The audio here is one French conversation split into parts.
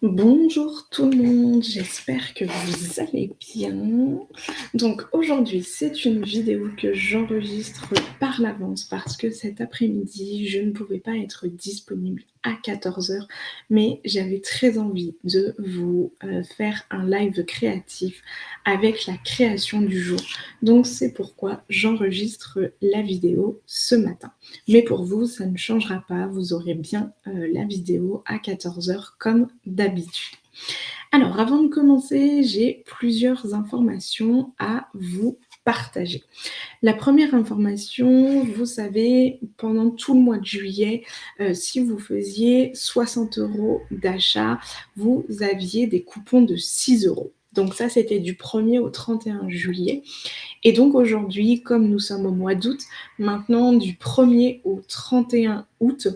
Bonjour tout le monde, j'espère que vous allez bien. Donc aujourd'hui, c'est une vidéo que j'enregistre par l'avance parce que cet après-midi, je ne pouvais pas être disponible à 14 heures, mais j'avais très envie de vous faire un live créatif avec la création du jour. Donc c'est pourquoi j'enregistre la vidéo ce matin. Mais pour vous, ça ne changera pas, vous aurez bien la vidéo à 14 heures comme d'habitude. Alors, avant de commencer, j'ai plusieurs informations à vous partager. La première information, vous savez, pendant tout le mois de juillet, si vous faisiez 60 € d'achat, vous aviez des coupons de 6 €. Donc ça, c'était du 1er au 31 juillet. Et donc aujourd'hui, comme nous sommes au mois d'août, maintenant du 1er au 31 août,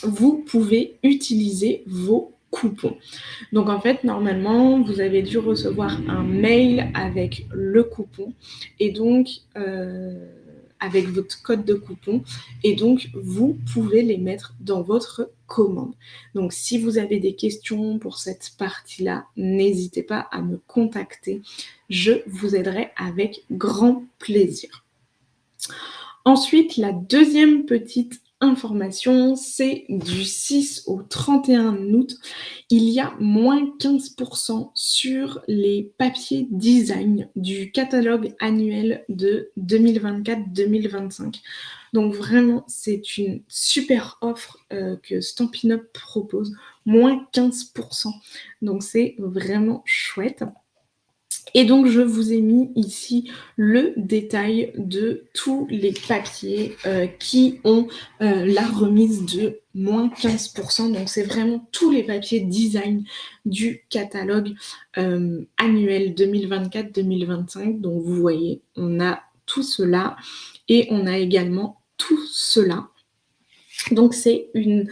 vous pouvez utiliser vos coupons. Donc en fait, normalement, vous avez dû recevoir un mail avec le coupon et donc avec votre code de coupon et donc vous pouvez les mettre dans votre commande. Donc si vous avez des questions pour cette partie-là, n'hésitez pas à me contacter. Je vous aiderai avec grand plaisir. Ensuite, la deuxième petite information, c'est du 6 au 31 août, il y a moins 15% sur les papiers design du catalogue annuel de 2024-2025. Donc vraiment, c'est une super offre que Stampin' Up propose, moins 15%. Donc c'est vraiment chouette. Et donc, je vous ai mis ici le détail de tous les papiers qui ont la remise de moins 15%. Donc, c'est vraiment tous les papiers design du catalogue annuel 2024-2025. Donc, vous voyez, on a tout cela et on a également tout cela. Donc c'est une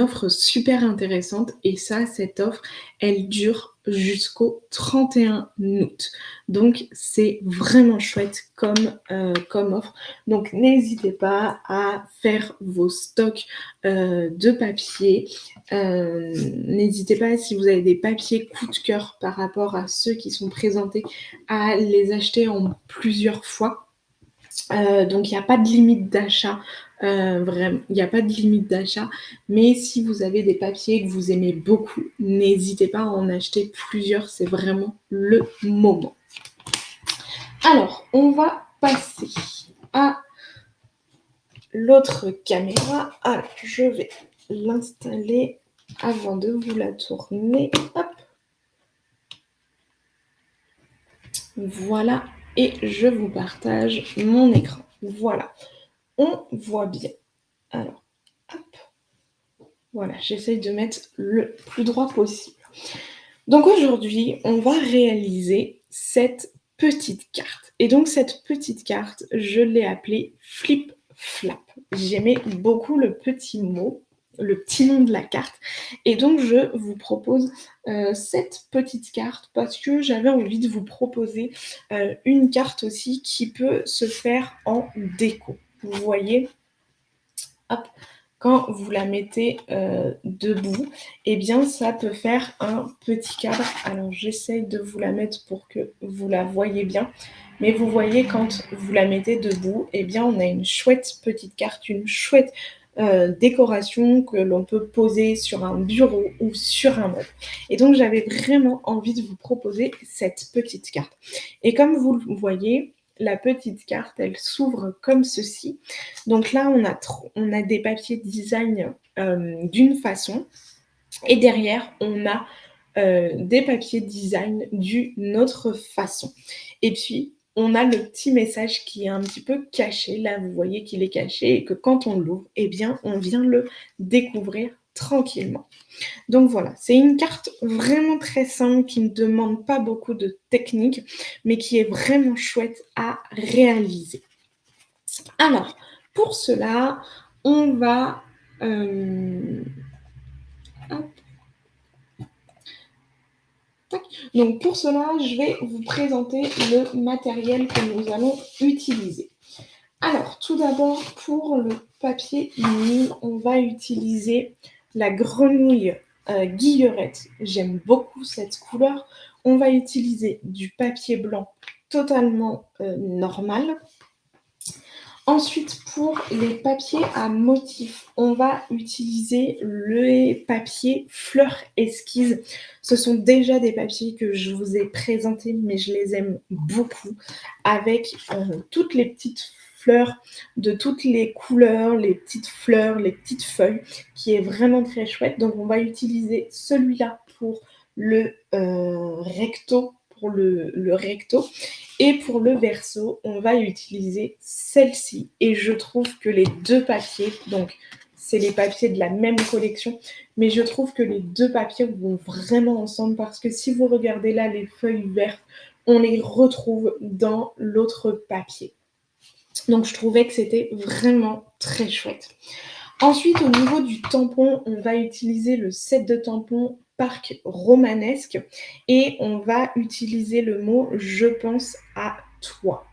offre super intéressante et ça, cette offre, elle dure jusqu'au 31 août. Donc c'est vraiment chouette comme offre. Donc n'hésitez pas à faire vos stocks de papier. N'hésitez pas, si vous avez des papiers coup de cœur par rapport à ceux qui sont présentés, à les acheter en plusieurs fois. Donc il n'y a pas de limite d'achat, vraiment, il n'y a pas de limite d'achat, mais si vous avez des papiers que vous aimez beaucoup, n'hésitez pas à en acheter plusieurs, c'est vraiment le moment. Alors, on va passer à l'autre caméra. Alors, je vais l'installer avant de vous la tourner. Hop. Voilà, et je vous partage mon écran. Voilà, on voit bien. Alors, hop. Voilà, j'essaye de mettre le plus droit possible. Donc aujourd'hui, on va réaliser cette petite carte. Et donc cette petite carte, je l'ai appelée Flip Flap. J'aimais beaucoup le petit mot, le petit nom de la carte. Et donc je vous propose cette petite carte parce que j'avais envie de vous proposer une carte aussi qui peut se faire en déco. Vous voyez, hop, quand vous la mettez debout, eh bien ça peut faire un petit cadre. Alors j'essaye de vous la mettre pour que vous la voyez bien. Mais vous voyez, quand vous la mettez debout, eh bien on a une chouette petite carte, une chouette décoration que l'on peut poser sur un bureau ou sur un meuble. Et donc j'avais vraiment envie de vous proposer cette petite carte. Et comme vous le voyez, la petite carte, elle s'ouvre comme ceci. Donc là, on a des papiers design d'une façon. Et derrière, on a des papiers design d'une autre façon. Et puis, on a le petit message qui est un petit peu caché. Là, vous voyez qu'il est caché et que quand on l'ouvre, eh bien, on vient le découvrir tranquillement. Donc voilà, c'est une carte vraiment très simple qui ne demande pas beaucoup de technique, mais qui est vraiment chouette à réaliser. Alors, pour cela, on va... hop. Donc pour cela, je vais vous présenter le matériel que nous allons utiliser. Alors, tout d'abord, pour le papier vinyle, on va utiliser la grenouille Guillerette. J'aime beaucoup cette couleur. On va utiliser du papier blanc totalement, normal. Ensuite, pour les papiers à motifs, on va utiliser les papiers fleurs esquisses. Ce sont déjà des papiers que je vous ai présentés, mais je les aime beaucoup, avec toutes les petites fleurs de toutes les couleurs, les petites fleurs, les petites feuilles, qui est vraiment très chouette. Donc on va utiliser celui-là pour le recto, pour le recto. Et pour le verso, on va utiliser celle-ci. Et je trouve que les deux papiers, donc c'est les papiers de la même collection, mais je trouve que les deux papiers vont vraiment ensemble parce que si vous regardez là les feuilles vertes, on les retrouve dans l'autre papier. Donc je trouvais que c'était vraiment très chouette. Ensuite, au niveau du tampon, on va utiliser le set de tampons Parc Romanesque et on va utiliser le mot je pense à toi.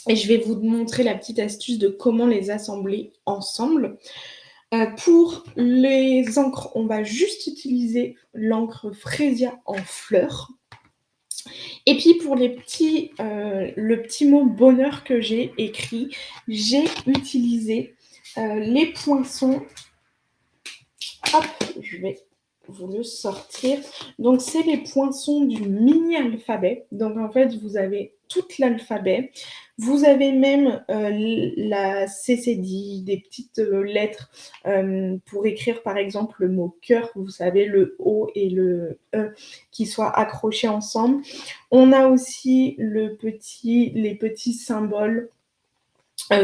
Et je vais vous montrer la petite astuce de comment les assembler ensemble. Pour les encres, on va juste utiliser l'encre Frésia en fleurs. Et puis pour le petit mot bonheur que j'ai écrit, j'ai utilisé les poinçons. Hop, je vais vous le sortir. Donc, c'est les poinçons du mini-alphabet. Donc, en fait, vous avez tout l'alphabet. Vous avez même la CCD, des petites lettres pour écrire, par exemple, le mot cœur. Vous savez, le O et le E qui soient accrochés ensemble. On a aussi les petits symboles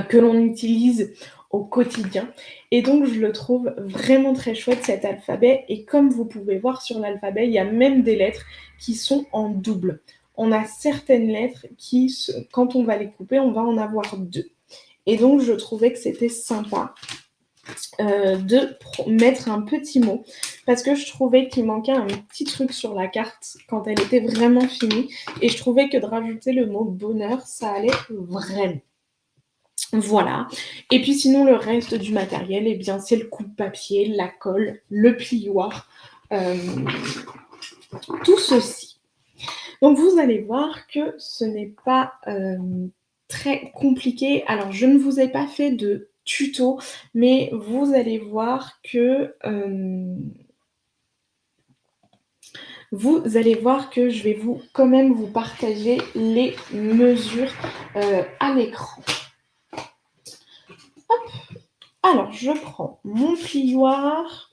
que l'on utilise au quotidien. Et donc, je le trouve vraiment très chouette, cet alphabet. Et comme vous pouvez voir sur l'alphabet, il y a même des lettres qui sont en double. On a certaines lettres qui, quand on va les couper, on va en avoir deux. Et donc, je trouvais que c'était sympa de mettre un petit mot parce que je trouvais qu'il manquait un petit truc sur la carte quand elle était vraiment finie. Et je trouvais que de rajouter le mot bonheur, ça allait vraiment. Voilà. Et puis sinon, le reste du matériel, eh bien, c'est le coupe-papier, la colle, le plioir, tout ceci. Donc, vous allez voir que ce n'est pas très compliqué. Alors, je ne vous ai pas fait de tuto, mais vous allez voir que je vais quand même vous partager les mesures à l'écran. Alors, je prends mon plioir.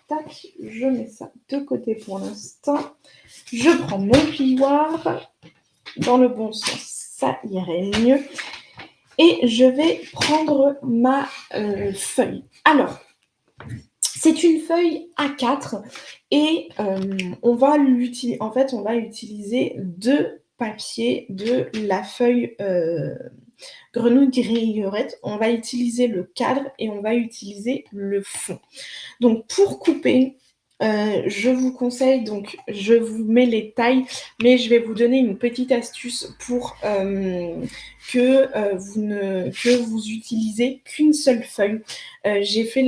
Tac, je mets ça de côté pour l'instant. Je prends mon plioir. Dans le bon sens, ça irait mieux. Et je vais prendre ma feuille. Alors, c'est une feuille A4 et on va utiliser deux papiers de la feuille grenouille grillorette. On va utiliser le cadre et on va utiliser le fond. Donc pour couper, je vous conseille, donc je vous mets les tailles, mais je vais vous donner une petite astuce pour que vous utilisez qu'une seule feuille. J'ai fait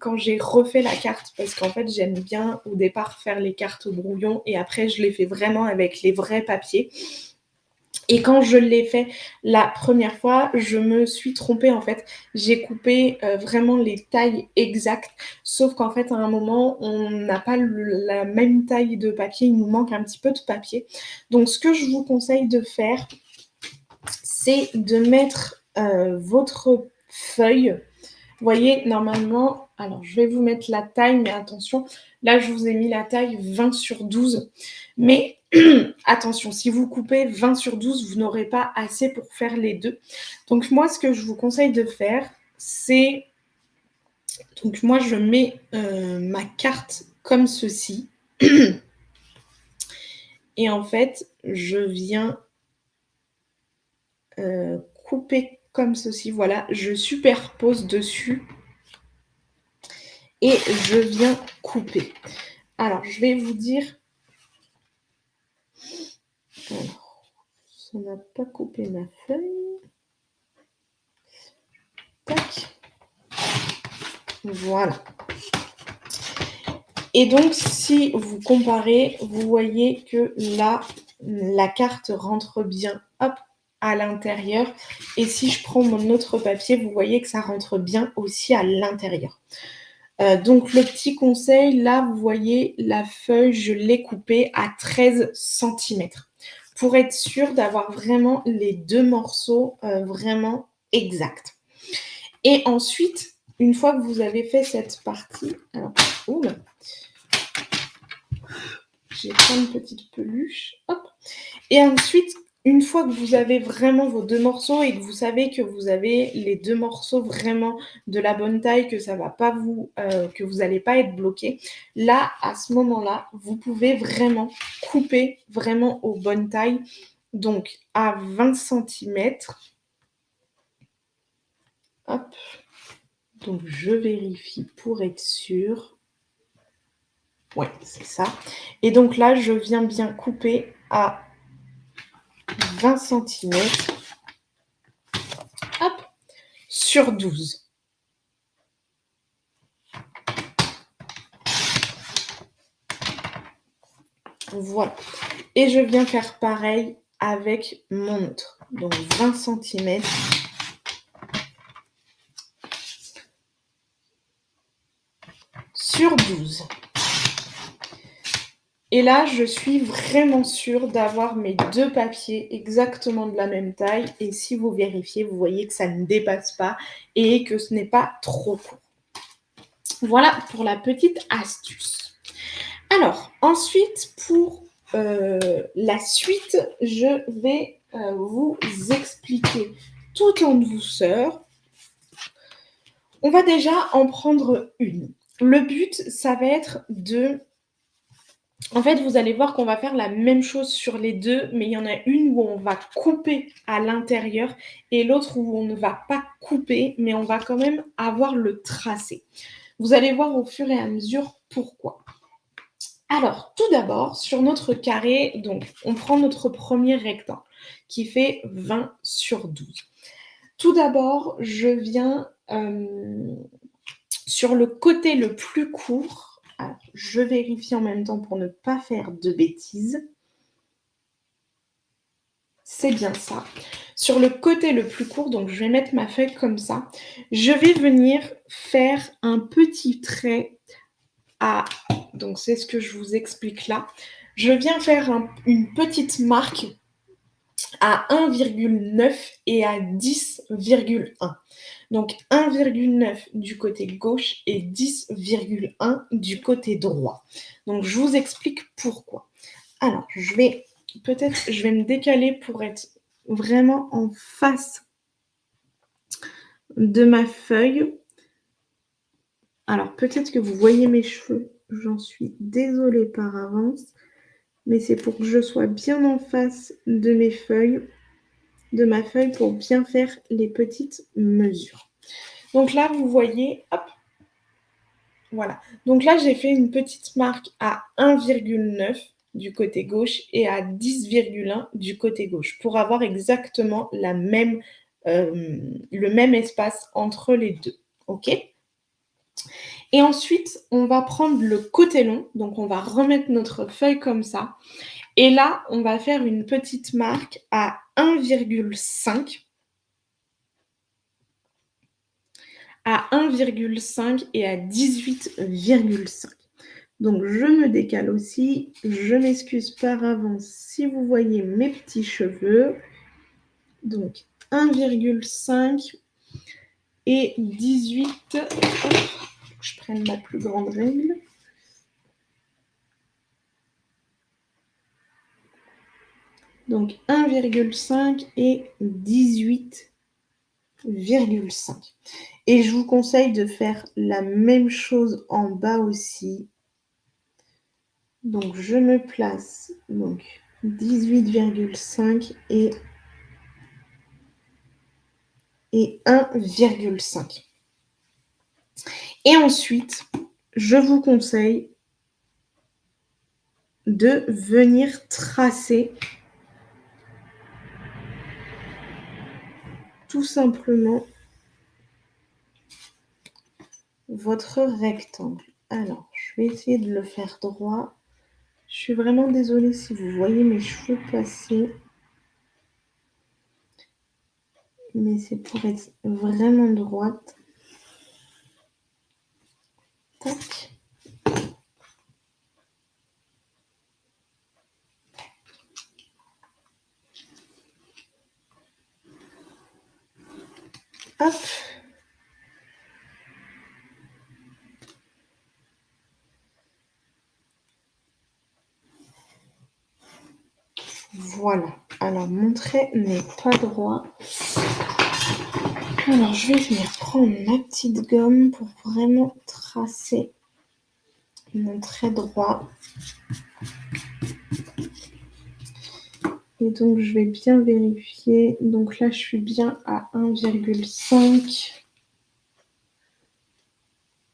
quand j'ai refait la carte, parce qu'en fait j'aime bien au départ faire les cartes au brouillon et après je les fais vraiment avec les vrais papiers. Et quand je l'ai fait la première fois, je me suis trompée en fait. J'ai coupé vraiment les tailles exactes, sauf qu'en fait à un moment, on n'a pas la même taille de papier, il nous manque un petit peu de papier. Donc ce que je vous conseille de faire, c'est de mettre votre feuille. Vous voyez, normalement, alors je vais vous mettre la taille, mais attention, là je vous ai mis la taille 20/12. Mais attention, si vous coupez 20/12, vous n'aurez pas assez pour faire les deux. Donc moi, ce que je vous conseille de faire, c'est... Donc moi, je mets ma carte comme ceci. Et en fait, je viens couper comme ceci. Voilà, je superpose dessus. Et je viens couper. Alors, je vais vous dire... Alors, ça n'a pas coupé ma feuille. Tac. Voilà. Et donc, si vous comparez, vous voyez que là, la carte rentre bien, hop, à l'intérieur. Et si je prends mon autre papier, vous voyez que ça rentre bien aussi à l'intérieur. Donc, le petit conseil, là, vous voyez, la feuille, je l'ai coupée à 13 centimètres pour être sûr d'avoir vraiment les 2 morceaux vraiment exacts. Et ensuite, une fois que vous avez fait cette partie, alors, j'ai plein de petites peluches, hop. Et ensuite, une fois que vous avez vraiment vos 2 morceaux et que vous savez que vous avez les 2 morceaux vraiment de la bonne taille, que ça va pas que vous allez pas être bloqué, là, à ce moment-là, vous pouvez vraiment couper vraiment aux bonnes tailles, donc à 20 centimètres. Hop, donc je vérifie pour être sûre. Ouais, c'est ça. Et donc là, je viens bien couper à 20 centimètres. Hop, sur 12. Voilà. Et je viens faire pareil avec mon autre. Donc 20 centimètres. Sur 12. Et là, je suis vraiment sûre d'avoir mes 2 papiers exactement de la même taille. Et si vous vérifiez, vous voyez que ça ne dépasse pas et que ce n'est pas trop court. Voilà pour la petite astuce. Alors, ensuite, pour la suite, je vais vous expliquer tout en douceur. On va déjà en prendre une. Le but, ça va être de... En fait, vous allez voir qu'on va faire la même chose sur les deux, mais il y en a une où on va couper à l'intérieur et l'autre où on ne va pas couper, mais on va quand même avoir le tracé. Vous allez voir au fur et à mesure pourquoi. Alors, tout d'abord, sur notre carré, donc, on prend notre premier rectangle qui fait 20 sur 12. Tout d'abord, je viens sur le côté le plus court. Alors, je vérifie en même temps pour ne pas faire de bêtises. C'est bien ça. Sur le côté le plus court, donc je vais mettre ma feuille comme ça. Je vais venir faire un petit trait à... Donc, c'est ce que je vous explique là. Je viens faire une petite marque à 1,9 et à 10,1. Donc 1,9 du côté gauche et 10,1 du côté droit. Donc je vous explique pourquoi. Alors, je vais me décaler pour être vraiment en face de ma feuille. Alors, peut-être que vous voyez mes cheveux. J'en suis désolée par avance. Mais c'est pour que je sois bien en face de ma feuille pour bien faire les petites mesures. Donc là, vous voyez, hop, voilà. Donc là, j'ai fait une petite marque à 1,9 du côté gauche et à 10,1 du côté gauche pour avoir exactement le même espace entre les deux. OK ? Et ensuite, on va prendre le côté long. Donc, on va remettre notre feuille comme ça. Et là, on va faire une petite marque à 1,5. À 1,5 et à 18,5. Donc, je me décale aussi. Je m'excuse par avance si vous voyez mes petits cheveux. Donc, 1,5 et 18. Hop, je prenne ma plus grande règle. Donc, 1,5 et 18,5. Et je vous conseille de faire la même chose en bas aussi. Donc, je me place, donc 18,5 et 1,5. Et ensuite, je vous conseille de venir tracer tout simplement votre rectangle. Alors, je vais essayer de le faire droit. Je suis vraiment désolée si vous voyez mes cheveux passer. Mais c'est pour être vraiment droite. Tac. Hop. Voilà. Alors, mon trait n'est pas droit. Alors, je vais venir prendre ma petite gomme pour vraiment tracer mon trait droit. Et donc, je vais bien vérifier. Donc là, je suis bien à 1,5.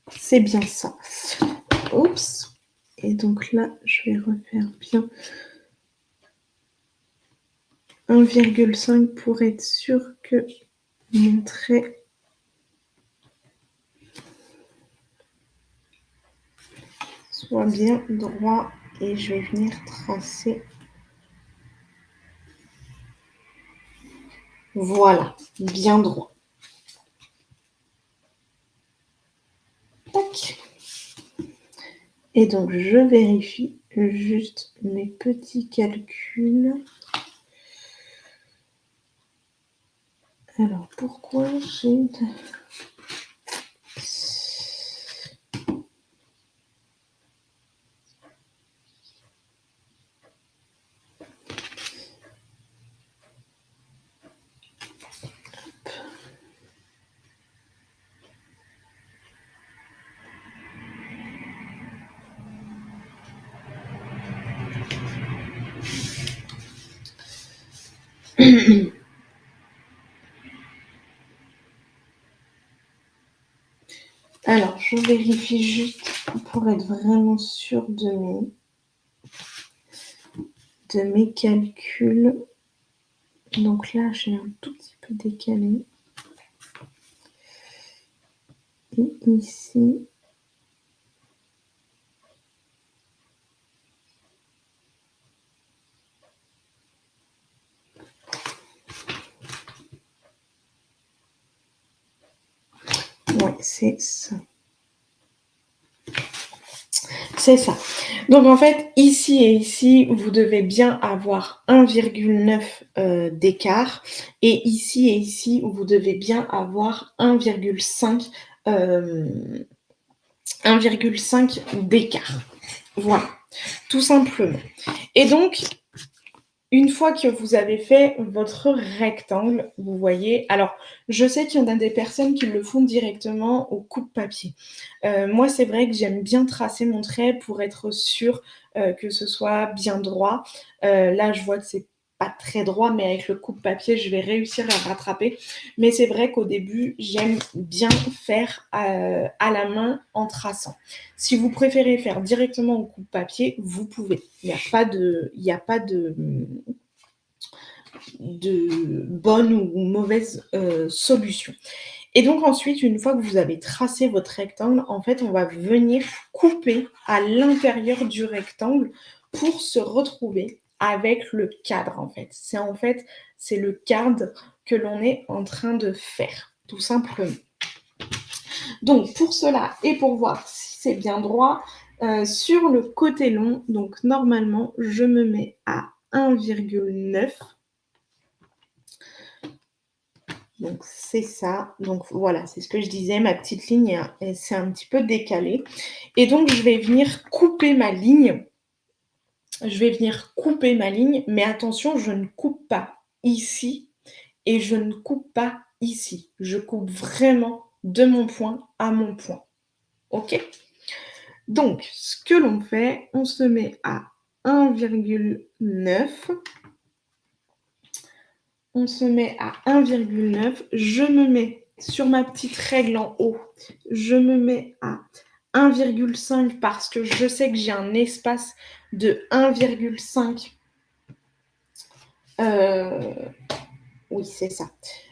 C'est bien ça. Oups. Et donc là, je vais refaire bien 1,5 pour être sûr que mon trait soit bien droit. Et je vais venir tracer. Voilà, bien droit. Tac. Et donc, je vérifie juste mes petits calculs. Alors, pourquoi j'ai... Alors, je vérifie juste pour être vraiment sûre de mes calculs. Donc là, j'ai un tout petit peu décalé. Et ici... Ouais, c'est ça. C'est ça. Donc en fait, ici et ici, vous devez bien avoir 1,9 d'écart. Et ici, vous devez bien avoir 1,5 d'écart. Voilà, tout simplement. Et donc, une fois que vous avez fait votre rectangle, vous voyez, alors je sais qu'il y en a des personnes qui le font directement au coupe-papier. Moi, c'est vrai que j'aime bien tracer mon trait pour être sûre que ce soit bien droit. Là, je vois que c'est pas très droit, mais avec le coupe-papier, je vais réussir à rattraper. Mais c'est vrai qu'au début, j'aime bien faire à la main en traçant. Si vous préférez faire directement au coupe-papier, vous pouvez. Il n'y a pas de bonne ou mauvaise solution. Et donc ensuite, une fois que vous avez tracé votre rectangle, en fait, on va venir couper à l'intérieur du rectangle pour se retrouver avec le cadre, en fait. C'est le cadre que l'on est en train de faire, tout simplement. Donc, pour cela et pour voir si c'est bien droit, sur le côté long, donc normalement, je me mets à 1,9. Donc, c'est ça. Donc, voilà, c'est ce que je disais. Ma petite ligne, c'est un petit peu décalé. Et donc, je vais venir couper ma ligne. Mais attention, je ne coupe pas ici et je ne coupe pas ici. Je coupe vraiment de mon point à mon point. OK? Donc, ce que l'on fait, on se met à 1,9. On se met à 1,9. Je me mets sur ma petite règle en haut. Je me mets à 1,5 parce que je sais que j'ai un espace de 1,5. Oui, c'est ça.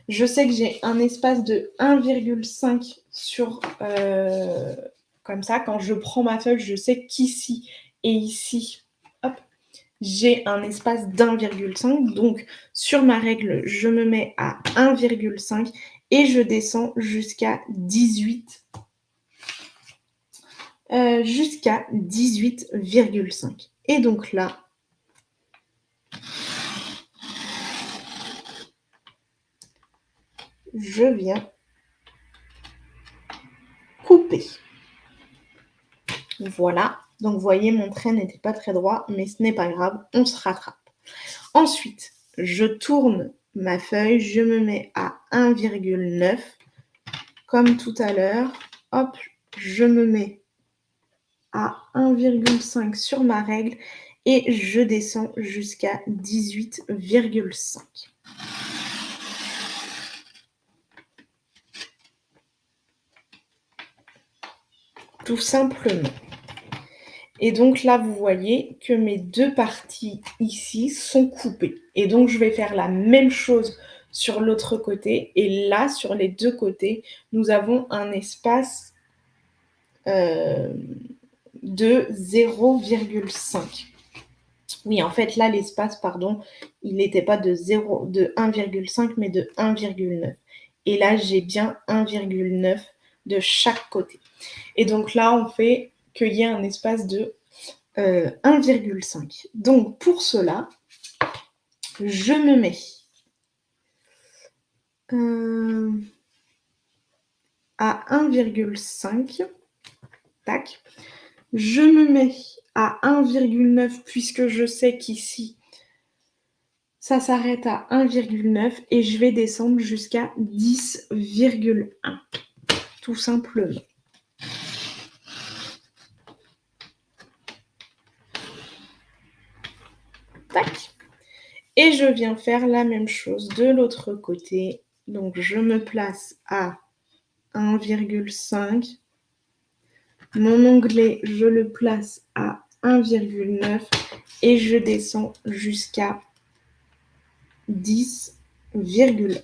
Je sais que j'ai un espace de 1,5 sur Comme ça, quand je prends ma feuille, je sais qu'ici et ici, hop, j'ai un espace d'1,5. Donc, sur ma règle, je me mets à 1,5 et je descends jusqu'à 18, jusqu'à 18,5. Et donc là, je viens couper. Voilà. Donc, vous voyez, mon trait n'était pas très droit, mais ce n'est pas grave, on se rattrape. Ensuite, je tourne ma feuille, je me mets à 1,9 comme tout à l'heure. Hop, je me mets à 1,5 sur ma règle et je descends jusqu'à 18,5. Tout simplement. Et donc là, vous voyez que mes deux parties ici sont coupées. Et donc, je vais faire la même chose sur l'autre côté. Et là, sur les deux côtés, nous avons un espace de 0,5. Oui, en fait, là, l'espace, pardon, il n'était pas de 1,5, mais de 1,9. Et là, j'ai bien 1,9 de chaque côté. Et donc là, on fait qu'il y ait un espace de 1,5. Donc, pour cela, je me mets à 1,5. Tac. Je me mets à 1,9 puisque je sais qu'ici, ça s'arrête à 1,9 et je vais descendre jusqu'à 10,1. Tout simplement. Tac. Et je viens faire la même chose de l'autre côté. Donc, je me place à 1,5. Mon onglet, je le place à 1,9 et je descends jusqu'à 10,1.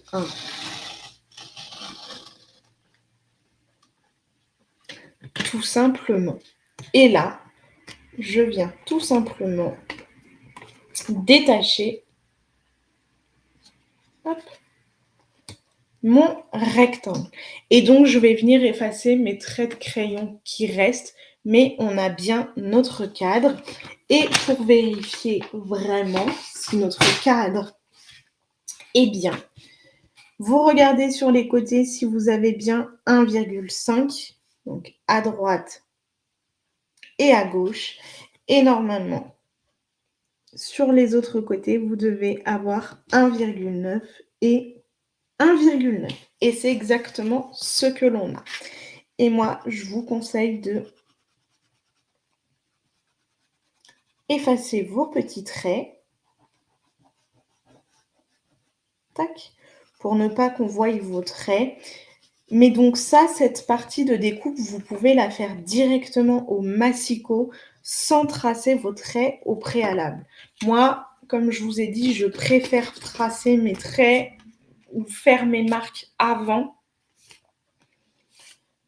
Tout simplement. Et là, je viens tout simplement détacher mon rectangle. Et donc, je vais venir effacer mes traits de crayon qui restent, mais on a bien notre cadre. Et pour vérifier vraiment si notre cadre est bien, vous regardez sur les côtés si vous avez bien 1,5, donc à droite et à gauche. Et normalement, sur les autres côtés, vous devez avoir 1,9 et 1,9. Et c'est exactement ce que l'on a. Et moi, je vous conseille de effacer vos petits traits. Tac. Pour ne pas qu'on voie vos traits. Mais donc ça, cette partie de découpe, vous pouvez la faire directement au massicot sans tracer vos traits au préalable. Moi, comme je vous ai dit, je préfère tracer mes traits ou faire mes marques avant.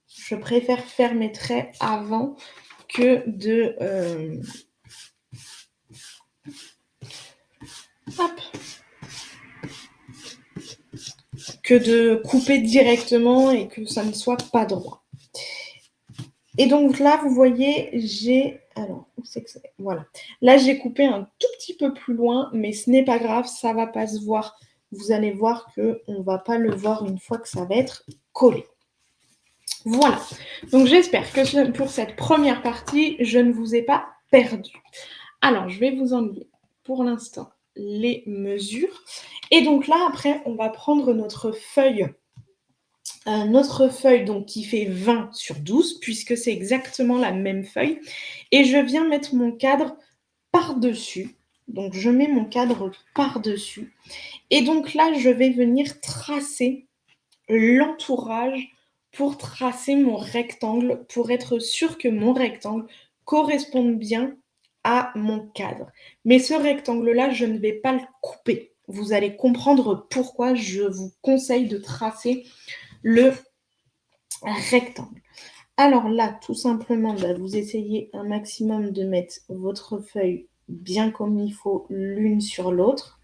Je préfère faire mes traits avant que de... que de couper directement et que ça ne soit pas droit. Et donc là, vous voyez, j'ai... Alors, où c'est que c'est ? Voilà. Là, j'ai coupé un tout petit peu plus loin, mais ce n'est pas grave, ça ne va pas se voir. Vous allez voir qu'on ne va pas le voir une fois que ça va être collé. Voilà. Donc, j'espère que pour cette première partie, je ne vous ai pas perdu. Alors, je vais vous enlever pour l'instant les mesures. Et donc là, après, on va prendre notre feuille donc, qui fait 20 sur 12, puisque c'est exactement la même feuille. Et je viens mettre mon cadre par-dessus. Donc, je mets mon cadre par-dessus. Et donc là, je vais venir tracer l'entourage pour tracer mon rectangle, pour être sûr que mon rectangle corresponde bien à mon cadre. Mais ce rectangle-là, je ne vais pas le couper. Vous allez comprendre pourquoi je vous conseille de tracer le rectangle. Alors là, tout simplement, vous essayez un maximum de mettre votre feuille bien comme il faut l'une sur l'autre.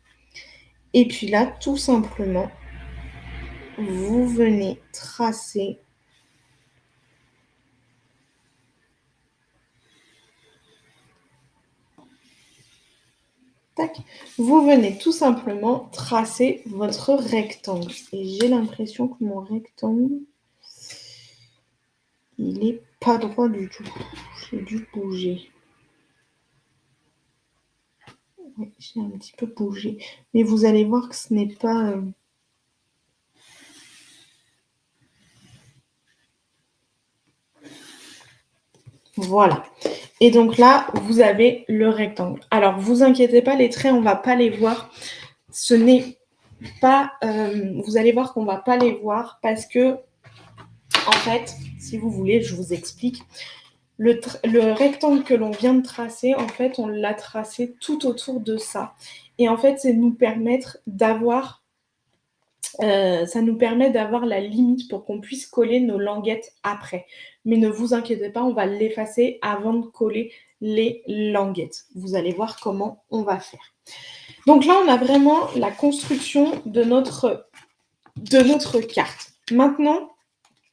Et puis là, tout simplement, vous venez tracer. Tac. Vous venez tout simplement tracer votre rectangle. Et j'ai l'impression que mon rectangle, il n'est pas droit du tout. J'ai dû bouger. Oui, j'ai un petit peu bougé. Mais vous allez voir que ce n'est pas... Voilà. Et donc là, vous avez le rectangle. Alors, vous inquiétez pas, les traits, on ne va pas les voir. Ce n'est pas... vous allez voir qu'on ne va pas les voir parce que, en fait, si vous voulez, je vous explique. Le rectangle que l'on vient de tracer, en fait, on l'a tracé tout autour de ça. Et en fait, ça nous permet d'avoir la limite pour qu'on puisse coller nos languettes après. Mais ne vous inquiétez pas, on va l'effacer avant de coller les languettes. Vous allez voir comment on va faire. Donc là, on a vraiment la construction de notre carte. Maintenant,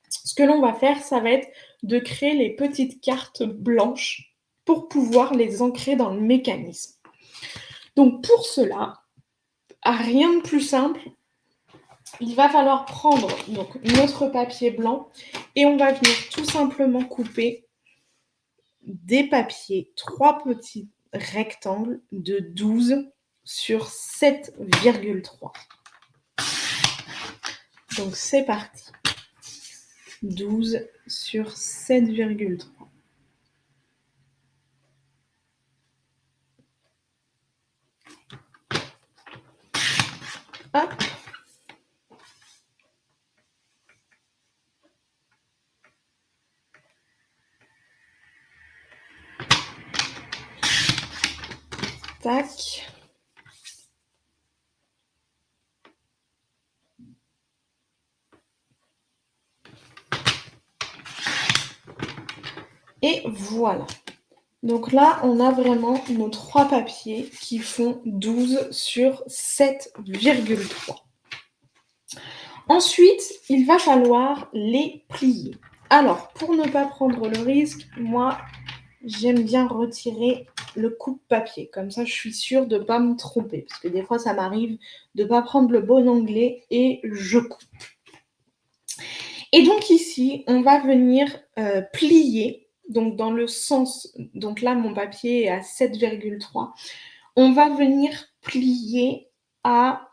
ce que l'on va faire, ça va être de créer les petites cartes blanches pour pouvoir les ancrer dans le mécanisme. Donc pour cela, rien de plus simple, il va falloir prendre donc, notre papier blanc et on va venir tout simplement couper des papiers, 3 petits rectangles de 12 sur 7,3. Donc c'est parti. 12 sur 7,3. Hop. Tac. Et voilà. Donc là, on a vraiment nos 3 papiers qui font 12 sur 7,3. Ensuite, il va falloir les plier. Alors, pour ne pas prendre le risque, moi, j'aime bien retirer le coupe-papier. Comme ça, je suis sûre de ne pas me tromper. Parce que des fois, ça m'arrive de ne pas prendre le bon onglet et je coupe. Et donc ici, on va venir plier. Donc dans le sens, donc là, mon papier est à 7,3. On va venir plier à...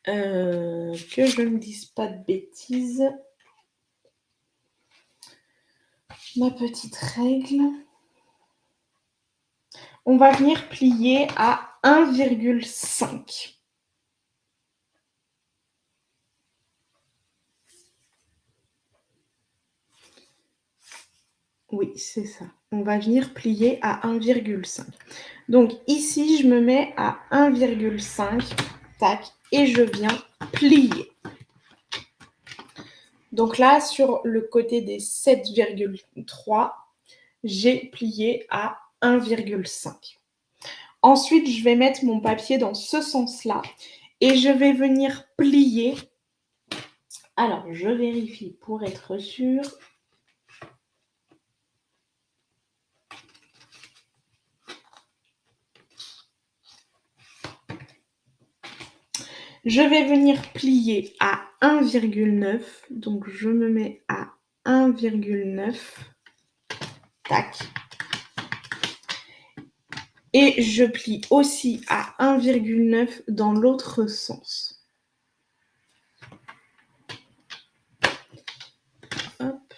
que je ne dise pas de bêtises. Ma petite règle. On va venir plier à 1,5. Oui, c'est ça. On va venir plier à 1,5. Donc ici, je me mets à 1,5. Tac. Et je viens plier. Donc là, sur le côté des 7,3, j'ai plié à 1,5. Ensuite, je vais mettre mon papier dans ce sens-là et je vais venir plier. Alors, je vérifie pour être sûre. Je vais venir plier à 1,9. Donc, je me mets à 1,9. Tac. Et je plie aussi à 1,9 dans l'autre sens. Hop.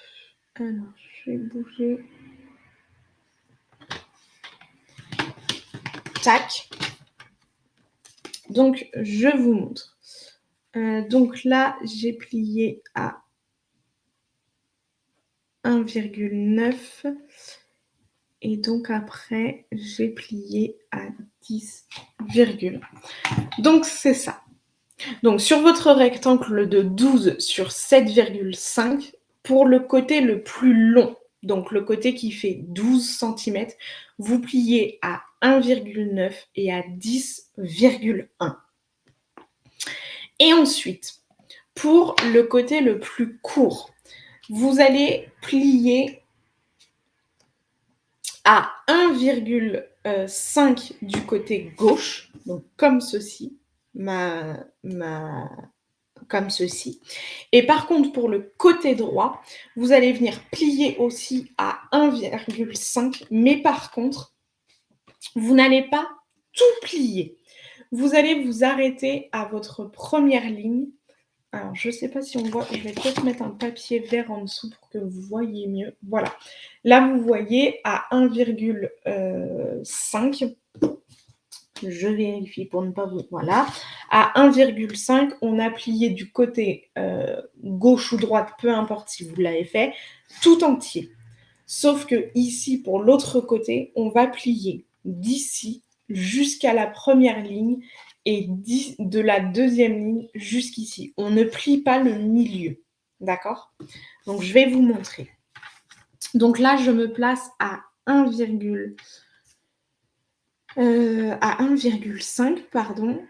Alors, je vais bouger. Tac. Donc, je vous montre. Donc là, j'ai plié à 1,9 et donc après, j'ai plié à 10, donc c'est ça. Donc sur votre rectangle de 12 sur 7,5, pour le côté le plus long, donc le côté qui fait 12 centimètres, vous pliez à 1,9 et à 10,1. Et ensuite, pour le côté le plus court, vous allez plier à 1,5 du côté gauche, donc comme ceci, comme ceci. Et par contre, pour le côté droit, vous allez venir plier aussi à 1,5, mais par contre, vous n'allez pas tout plier. Vous allez vous arrêter à votre première ligne. Alors, je ne sais pas si on voit, je vais peut-être mettre un papier vert en dessous pour que vous voyez mieux. Voilà. Là, vous voyez à 1,5. Je vérifie pour ne pas vous... Voilà. À 1,5, on a plié du côté gauche ou droite, peu importe si vous l'avez fait, tout entier. Sauf que ici, pour l'autre côté, on va plier d'ici jusqu'à la première ligne et de la deuxième ligne jusqu'ici. On ne plie pas le milieu. D'accord? Donc, je vais vous montrer. Donc là, je me place à 1,5, pardon.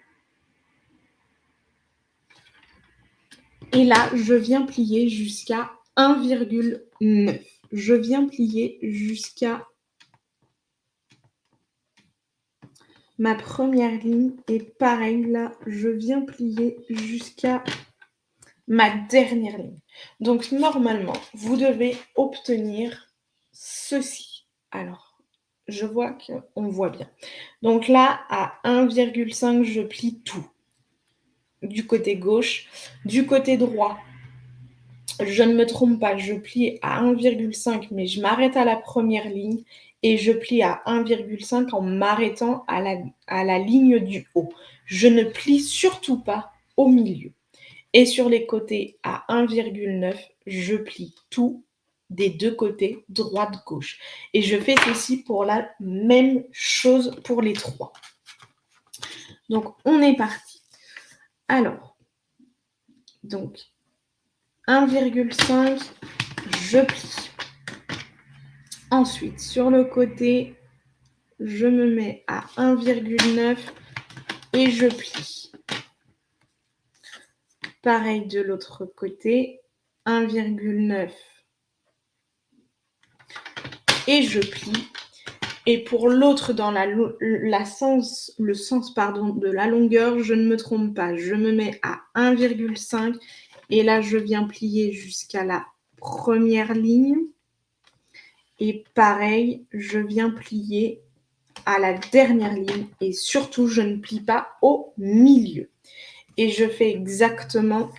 Et là, je viens plier jusqu'à 1,9. Je viens plier jusqu'à ma première ligne. Et pareil, là, je viens plier jusqu'à ma dernière ligne. Donc, normalement, vous devez obtenir ceci. Alors, je vois qu'on voit bien. Donc là, à 1,5, je plie tout. Du côté gauche. Du côté droit, je ne me trompe pas, je plie à 1,5, mais je m'arrête à la première ligne et je plie à 1,5 en m'arrêtant à la ligne du haut. Je ne plie surtout pas au milieu. Et sur les côtés à 1,9, je plie tout des deux côtés, droite-gauche. Et je fais ceci pour la même chose pour les trois. Donc, on est parti. Alors, donc, 1,5, je plie. Ensuite, sur le côté, je me mets à 1,9 et je plie. Pareil de l'autre côté, 1,9 et je plie. Et pour l'autre, dans le sens de la longueur, je ne me trompe pas. Je me mets à 1,5 et là, je viens plier jusqu'à la première ligne. Et pareil, je viens plier à la dernière ligne et surtout, je ne plie pas au milieu. Et je fais exactement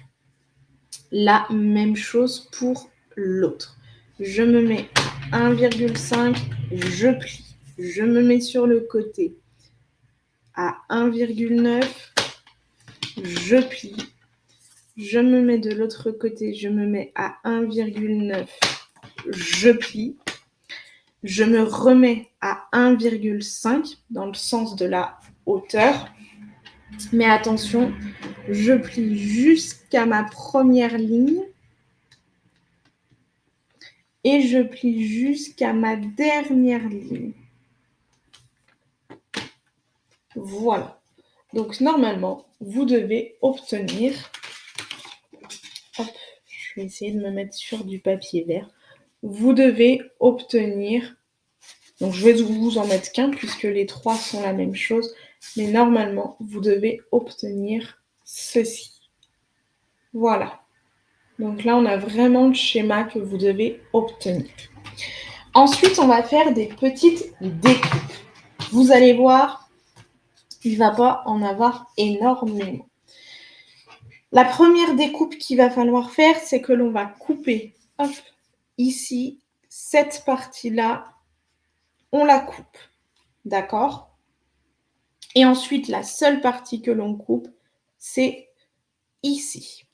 la même chose pour l'autre. Je me mets à 1,5, je plie. Je me mets sur le côté à 1,9, je plie. Je me mets de l'autre côté, je me mets à 1,9, je plie. Je me remets à 1,5 dans le sens de la hauteur. Mais attention, je plie jusqu'à ma première ligne et je plie jusqu'à ma dernière ligne. Voilà. Donc, normalement, vous devez obtenir... Hop, je vais essayer de me mettre sur du papier vert. Vous devez obtenir... Donc, je vais vous en mettre qu'un puisque les trois sont la même chose. Mais normalement, vous devez obtenir ceci. Voilà. Donc là, on a vraiment le schéma que vous devez obtenir. Ensuite, on va faire des petites découpes. Vous allez voir, il ne va pas en avoir énormément. La première découpe qu'il va falloir faire, c'est que l'on va couper, hop, ici, cette partie-là, on la coupe, d'accord? Et ensuite, la seule partie que l'on coupe, c'est ici,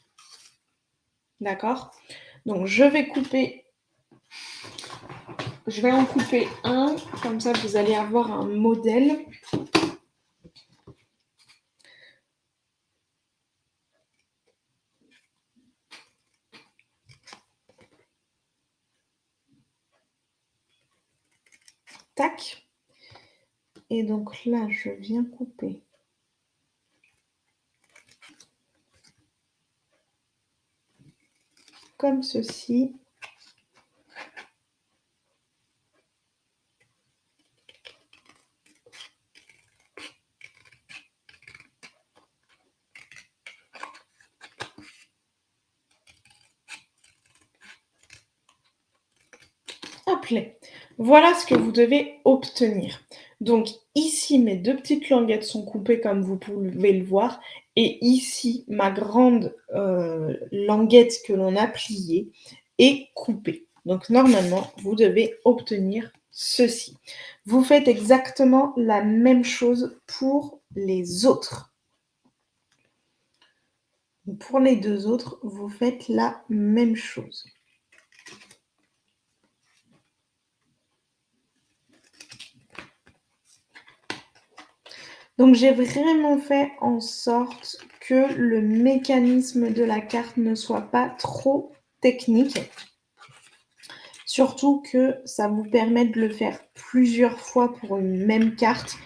d'accord? Donc, je vais en couper un, comme ça vous allez avoir un modèle. tac. Et donc là, je viens couper comme ceci. Hop là. Voilà ce que vous devez obtenir. Donc ici, mes 2 petites languettes sont coupées comme vous pouvez le voir et ici, ma grande, languette que l'on a pliée est coupée. Donc normalement, vous devez obtenir ceci. Vous faites exactement la même chose pour les autres. Pour les 2 autres, vous faites la même chose. Donc j'ai vraiment fait en sorte que le mécanisme de la carte ne soit pas trop technique. Surtout que ça vous permet de le faire plusieurs fois pour une même carte.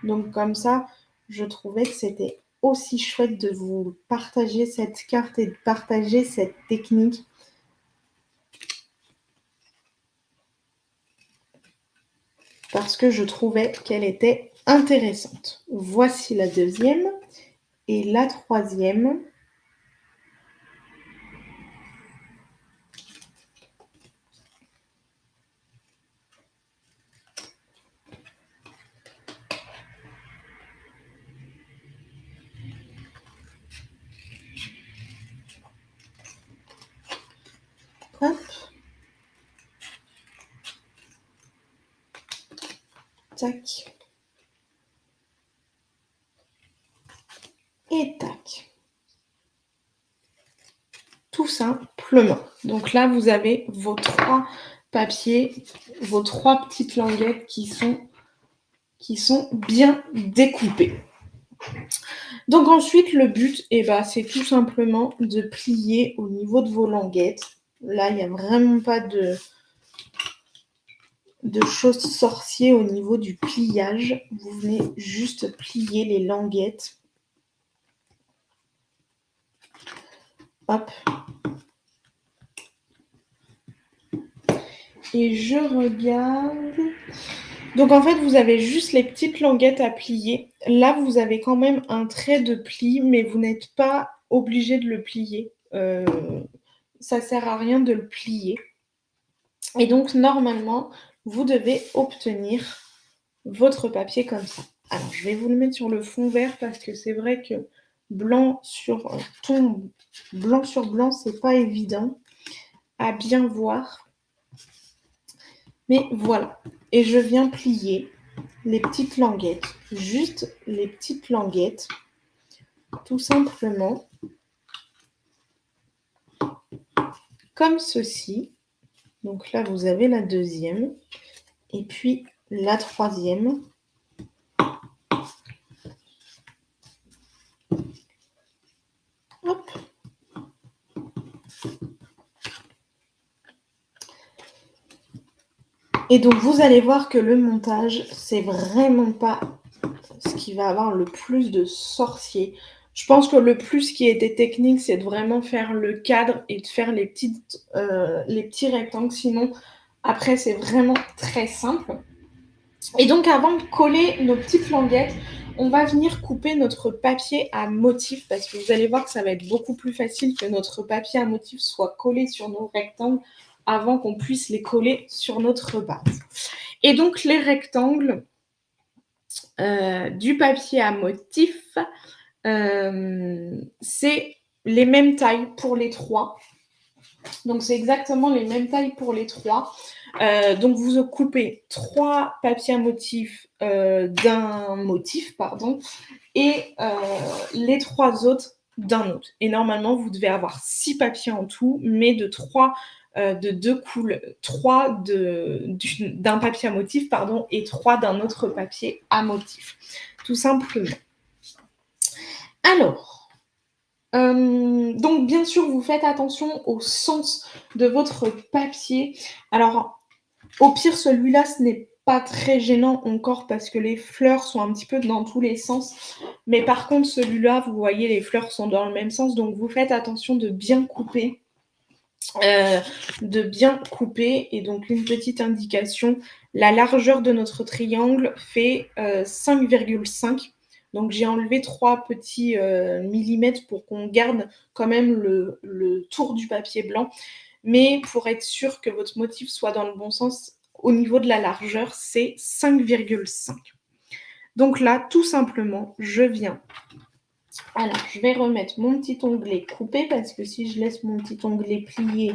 Donc comme ça, je trouvais que c'était aussi chouette de vous partager cette carte et de partager cette technique. Parce que je trouvais qu'elle était intéressante. Voici la deuxième et la troisième. Hop. Tac. Et tac. Tout simplement. Donc là, vous avez vos 3 papiers, vos 3 petites languettes qui sont bien découpées. Donc ensuite, le but, c'est tout simplement de plier au niveau de vos languettes. Là, il n'y a vraiment pas de choses sorcières au niveau du pliage. Vous venez juste plier les languettes. Hop. Et je regarde. Donc en fait, vous avez juste les petites languettes à plier. Là, vous avez quand même un trait de pli, mais vous n'êtes pas obligé de le plier. Ça sert à rien de le plier. Et donc normalement, vous devez obtenir votre papier comme ça. Alors, je vais vous le mettre sur le fond vert parce que c'est vrai que blanc sur blanc, c'est pas évident à bien voir. Mais voilà. Et je viens plier les petites languettes, juste les petites languettes, tout simplement, comme ceci. Donc là, vous avez la deuxième, et puis la troisième. Hop. Et donc, vous allez voir que le montage, c'est vraiment pas ce qui va avoir le plus de sorcier. Je pense que le plus qui était technique, c'est de vraiment faire le cadre et de faire les petits rectangles. Sinon, après, c'est vraiment très simple. Et donc, avant de coller nos petites languettes, on va venir couper notre papier à motif parce que vous allez voir que ça va être beaucoup plus facile que notre papier à motif soit collé sur nos rectangles avant qu'on puisse les coller sur notre base. Et donc, les rectangles du papier à motif, c'est les mêmes tailles pour les 3. Donc, c'est exactement les mêmes tailles pour les 3. Donc, vous coupez 3 papiers à motif d'un motif, et les 3 autres d'un autre. Et normalement, vous devez avoir 6 papiers en tout, mais de 2 couleurs, 3 d'un papier à motif, et 3 d'un autre papier à motif, tout simplement. Alors, donc bien sûr, vous faites attention au sens de votre papier. Alors, au pire, celui-là, ce n'est pas très gênant encore parce que les fleurs sont un petit peu dans tous les sens. Mais par contre, celui-là, vous voyez, les fleurs sont dans le même sens. Donc, vous faites attention de bien couper. Et donc une petite indication, la largeur de notre triangle fait 5,5. Donc j'ai enlevé 3 petits millimètres pour qu'on garde quand même le tour du papier blanc. Mais pour être sûr que votre motif soit dans le bon sens, au niveau de la largeur, c'est 5,5. Donc là, tout simplement, je viens. Alors, je vais remettre mon petit onglet coupé parce que si je laisse mon petit onglet plié,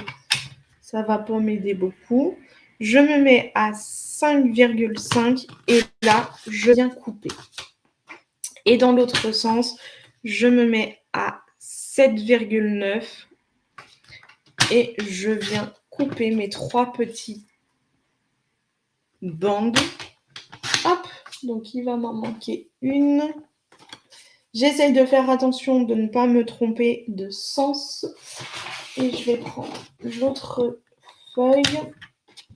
ça ne va pas m'aider beaucoup. Je me mets à 5,5 et là, je viens couper. Et dans l'autre sens, je me mets à 7,9 et je viens couper mes 3 petites bandes. Hop, donc il va m'en manquer une. J'essaye de faire attention de ne pas me tromper de sens. Et je vais prendre l'autre feuille.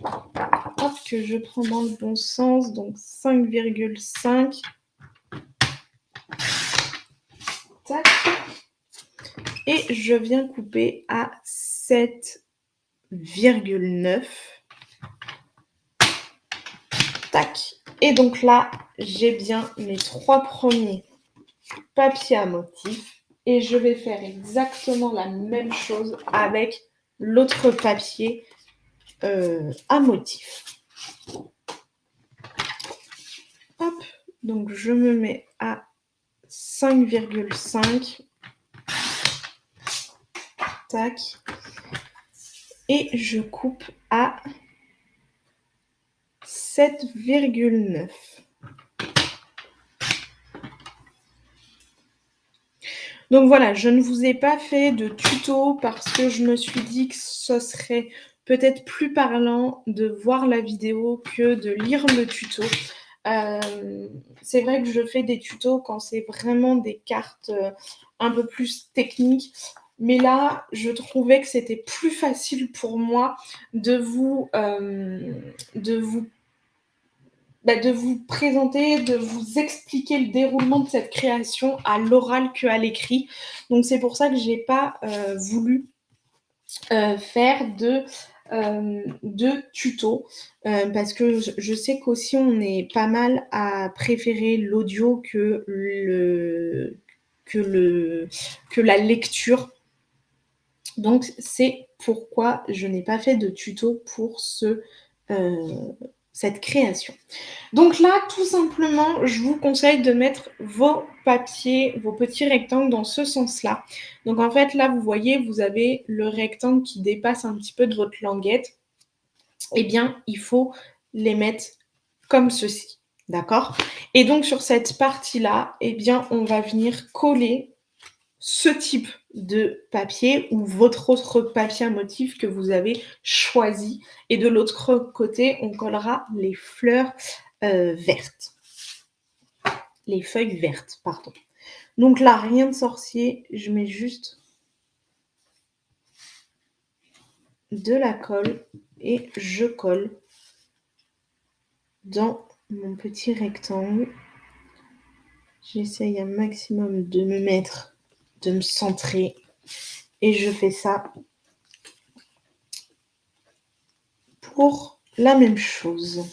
Hop, que je prends dans le bon sens. Donc 5,5. Tac. Et je viens couper à 7,9. Tac. Et donc là, j'ai bien mes 3 premiers papiers à motif. Et je vais faire exactement la même chose avec l'autre papier à motif. Hop, donc je me mets à 5,5. Tac. Et je coupe à 7,9. Donc voilà, je ne vous ai pas fait de tuto parce que je me suis dit que ce serait peut-être plus parlant de voir la vidéo que de lire le tuto. C'est vrai que je fais des tutos quand c'est vraiment des cartes un peu plus techniques. Mais là, je trouvais que c'était plus facile pour moi de vous présenter, de vous expliquer le déroulement de cette création à l'oral qu'à l'écrit. Donc c'est pour ça que je n'ai pas voulu faire de tuto parce que je sais qu'aussi on est pas mal à préférer l'audio que la lecture. Donc c'est pourquoi je n'ai pas fait de tuto pour cette création. Donc là, tout simplement, je vous conseille de mettre vos papiers, vos petits rectangles dans ce sens-là. Donc en fait, là, vous voyez, vous avez le rectangle qui dépasse un petit peu de votre languette. Eh bien, il faut les mettre comme ceci, d'accord? Et donc sur cette partie-là, eh bien, on va venir coller ce type de papier ou votre autre papier à motif que vous avez choisi. Et de l'autre côté, on collera les fleurs vertes. Les feuilles vertes, pardon. Donc là, rien de sorcier, je mets juste de la colle et je colle dans mon petit rectangle. J'essaye un maximum de me centrer et je fais ça pour la même chose.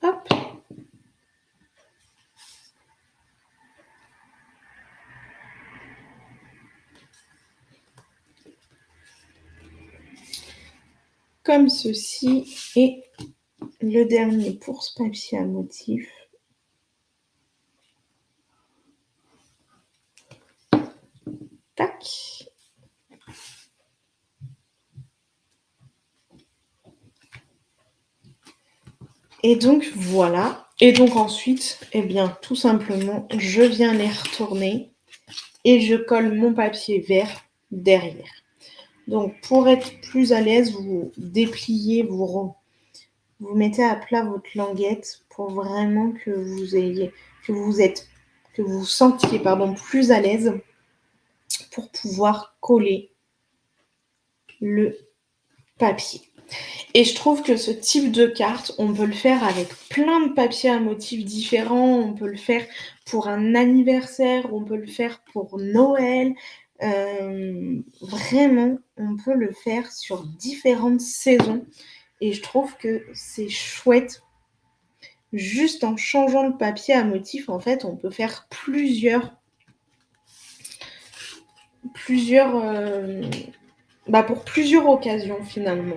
Hop. Comme ceci et le dernier pour ce papier à motif. Tac. Et donc voilà. Et donc ensuite, eh bien tout simplement, je viens les retourner et je colle mon papier vert derrière. Donc pour être plus à l'aise, vous dépliez, vous mettez à plat votre languette pour vraiment que vous vous sentiez plus à l'aise pour pouvoir coller le papier. Et je trouve que ce type de carte, on peut le faire avec plein de papiers à motifs différents. On peut le faire pour un anniversaire, on peut le faire pour Noël. Vraiment, on peut le faire sur différentes saisons et je trouve que c'est chouette. Juste en changeant le papier à motif, en fait, on peut faire pour plusieurs occasions finalement.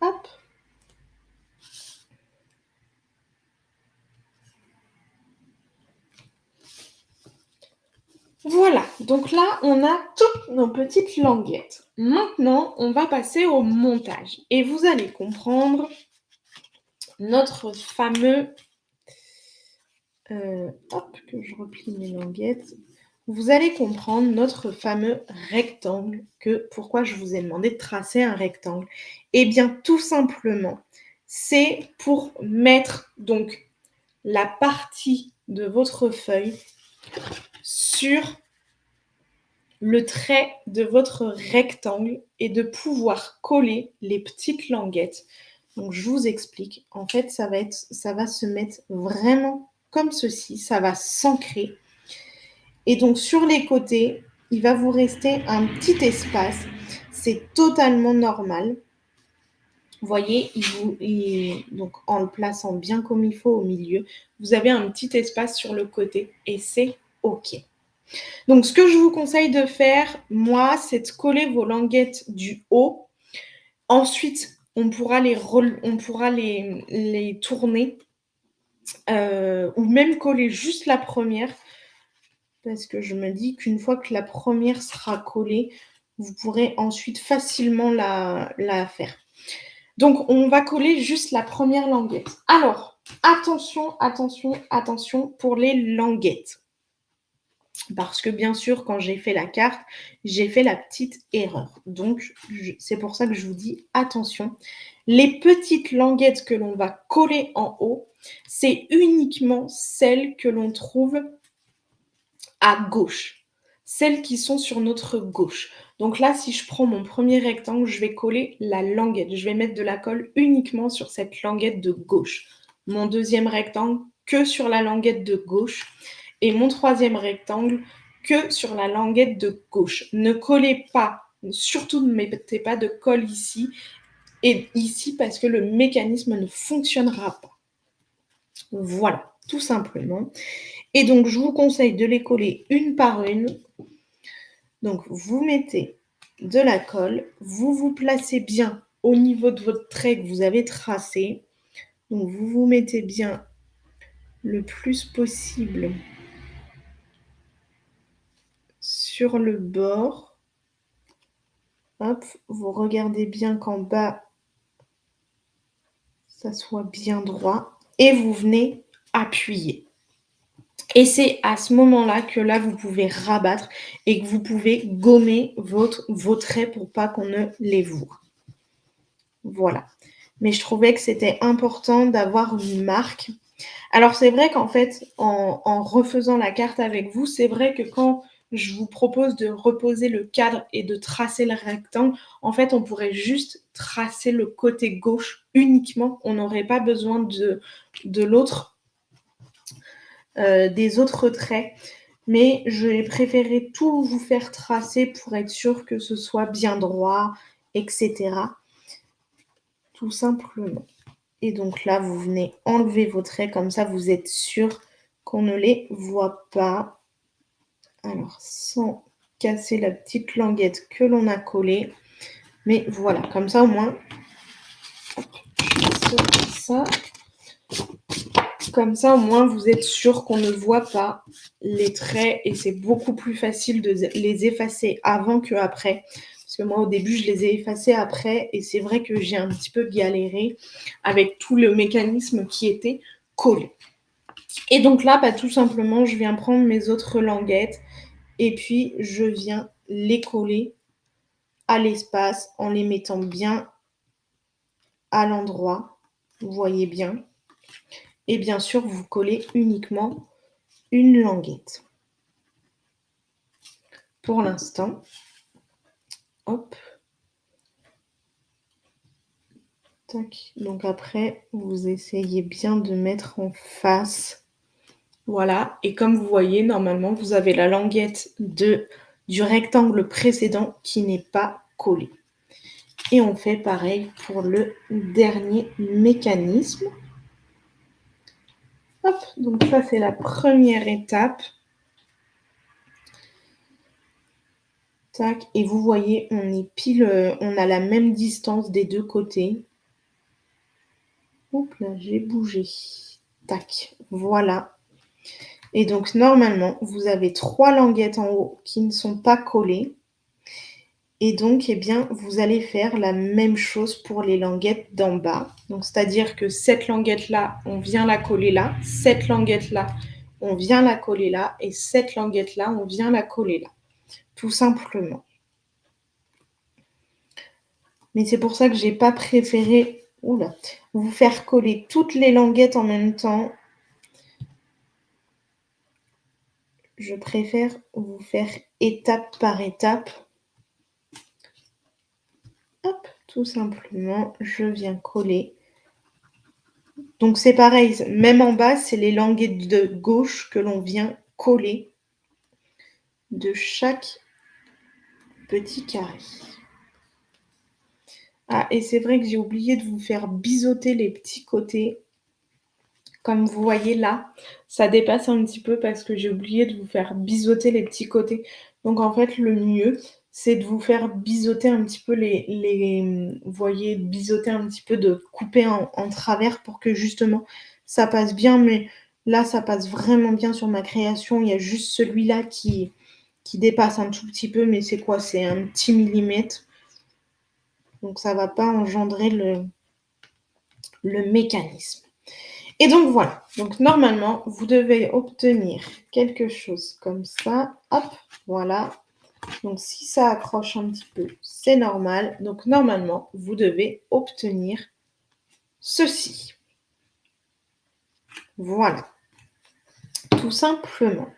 Hop. Voilà, donc là, on a toutes nos petites languettes. Maintenant, on va passer au montage et vous allez comprendre notre fameux... hop, que je replie mes languettes. Vous allez comprendre notre fameux rectangle, pourquoi je vous ai demandé de tracer un rectangle. Eh bien, tout simplement, c'est pour mettre donc la partie de votre feuille sur le trait de votre rectangle et de pouvoir coller les petites languettes. Donc, je vous explique. En fait, ça va se mettre vraiment comme ceci. Ça va s'ancrer. Et donc, sur les côtés, il va vous rester un petit espace. C'est totalement normal. Vous voyez, donc en le plaçant bien comme il faut au milieu, vous avez un petit espace sur le côté et c'est OK. Donc, ce que je vous conseille de faire, moi, c'est de coller vos languettes du haut. Ensuite, on pourra les tourner ou même coller juste la première parce que je me dis qu'une fois que la première sera collée, vous pourrez ensuite facilement la faire. Donc, on va coller juste la première languette. Alors, attention, attention, attention pour les languettes. Parce que bien sûr, quand j'ai fait la carte, j'ai fait la petite erreur. Donc, c'est pour ça que je vous dis attention. Les petites languettes que l'on va coller en haut, c'est uniquement celles que l'on trouve à gauche. Celles qui sont sur notre gauche. Donc là, si je prends mon premier rectangle, je vais coller la languette. Je vais mettre de la colle uniquement sur cette languette de gauche. Mon deuxième rectangle, que sur la languette de gauche. Et mon troisième rectangle, que sur la languette de gauche. Ne collez pas, surtout ne mettez pas de colle ici et ici parce que le mécanisme ne fonctionnera pas. Voilà, tout simplement. Et donc, je vous conseille de les coller une par une. Donc, vous mettez de la colle, vous vous placez bien au niveau de votre trait que vous avez tracé. Donc, vous vous mettez bien le plus possible sur le bord. Hop, vous regardez bien qu'en bas, ça soit bien droit. Et vous venez appuyer. Et c'est à ce moment-là que là, vous pouvez rabattre et que vous pouvez gommer vos traits pour pas qu'on ne les voit. Voilà. Mais je trouvais que c'était important d'avoir une marque. Alors, c'est vrai qu'en fait, en refaisant la carte avec vous, c'est vrai que quand je vous propose de reposer le cadre et de tracer le rectangle, en fait, on pourrait juste tracer le côté gauche uniquement. On n'aurait pas besoin de l'autre, des autres traits. Mais j'ai préféré tout vous faire tracer pour être sûr que ce soit bien droit, etc. Tout simplement. Et donc là, vous venez enlever vos traits, comme ça, vous êtes sûr qu'on ne les voit pas. Alors, sans casser la petite languette que l'on a collée. Mais voilà, comme ça, au moins, ça. Comme ça, au moins, vous êtes sûr qu'on ne voit pas les traits et c'est beaucoup plus facile de les effacer avant qu'après. Parce que moi, au début, je les ai effacés après et c'est vrai que j'ai un petit peu galéré avec tout le mécanisme qui était collé. Et donc là, tout simplement, je viens prendre mes autres languettes et puis je viens les coller à l'espace en les mettant bien à l'endroit. Vous voyez bien. Et bien sûr, vous collez uniquement une languette. pour l'instant. Hop. Tac. Donc après, vous essayez bien de mettre en face. Voilà. Et comme vous voyez, normalement, vous avez la languette du rectangle précédent qui n'est pas collée. Et on fait pareil pour le dernier mécanisme. Hop, donc ça c'est la première étape. Tac, et vous voyez, on est pile, on a la même distance des deux côtés. Hop là, j'ai bougé. Tac, voilà. Et donc normalement, vous avez 3 languettes en haut qui ne sont pas collées. Et donc, eh bien, vous allez faire la même chose pour les languettes d'en bas. Donc, c'est-à-dire que cette languette-là, on vient la coller là. Cette languette-là, on vient la coller là. Et cette languette-là, on vient la coller là. Tout simplement. Mais c'est pour ça que j'ai pas préféré vous faire coller toutes les languettes en même temps. Je préfère vous faire étape par étape. Hop, tout simplement, je viens coller. Donc c'est pareil, même en bas, c'est les languettes de gauche que l'on vient coller de chaque petit carré. Ah, et c'est vrai que j'ai oublié de vous faire biseauter les petits côtés. Comme vous voyez là, ça dépasse un petit peu parce que j'ai oublié de vous faire biseauter les petits côtés. Donc en fait, le mieux, c'est de vous faire biseauter un petit peu vous voyez, biseauter un petit peu, de couper en travers pour que justement ça passe bien. Mais là, ça passe vraiment bien sur ma création. Il y a juste celui-là qui dépasse un tout petit peu, mais c'est quoi? C'est un petit millimètre. Donc ça ne va pas engendrer le mécanisme. Et donc voilà, donc normalement, vous devez obtenir quelque chose comme ça. Hop, voilà. Donc si ça accroche un petit peu, c'est normal. Donc normalement, vous devez obtenir ceci. Voilà, tout simplement.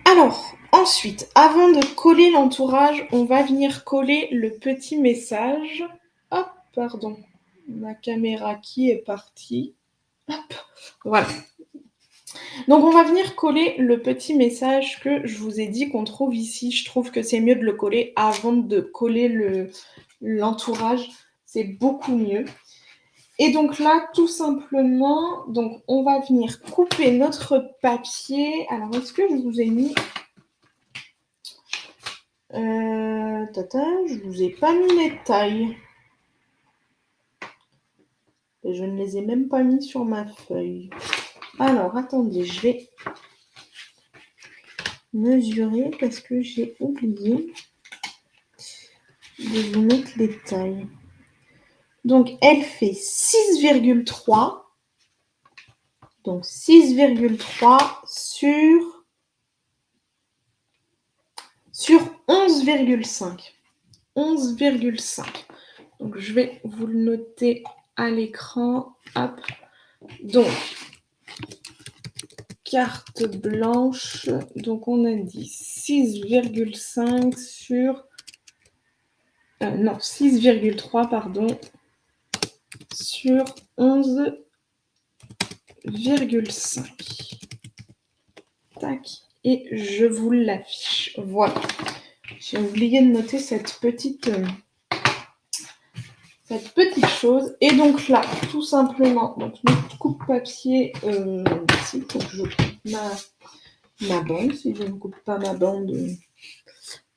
Alors, ensuite, avant de coller l'entourage, on va venir coller le petit message. Hop, pardon, ma caméra qui est partie. Hop, voilà. Donc on va venir coller le petit message que je vous ai dit qu'on trouve ici. Je trouve que c'est mieux de le coller avant de coller l'entourage. C'est beaucoup mieux. Et donc là, tout simplement, donc on va venir couper notre papier. Alors, est-ce que je vous ai mis... je ne vous ai pas mis les tailles. Et je ne les ai même pas mis sur ma feuille. Alors, attendez, je vais mesurer parce que j'ai oublié de vous mettre les tailles. Donc, elle fait 6,3. Donc, 6,3 sur 11,5. 11,5. Donc, je vais vous le noter à l'écran. Hop. Donc, carte blanche. Donc, on a dit 6,5 sur... non, 6,3, pardon, sur 11,5. Tac. Et je vous l'affiche. Voilà. J'ai oublié de noter cette petite chose. Et donc là, tout simplement, donc notre coupe-papier, il faut que je coupe ma bande. Si je ne coupe pas ma bande,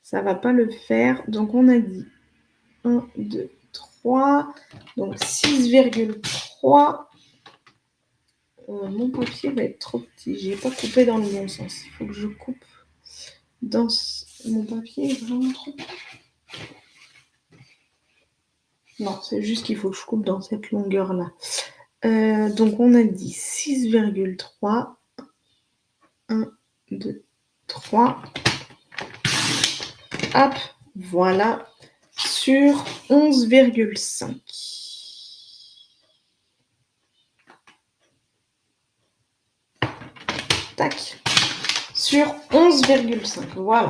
ça ne va pas le faire. Donc on a dit 1, 2, 3. Donc 6,3. Mon papier va être trop petit. Je n'ai pas coupé dans le bon sens. Il faut que je coupe dans... Mon papier est vraiment trop petit. Non, c'est juste qu'il faut que je coupe dans cette longueur-là. Donc, on a dit 6,3. 1, 2, 3. Hop, voilà. Sur 11,5. Tac. Sur 11,5. Voilà.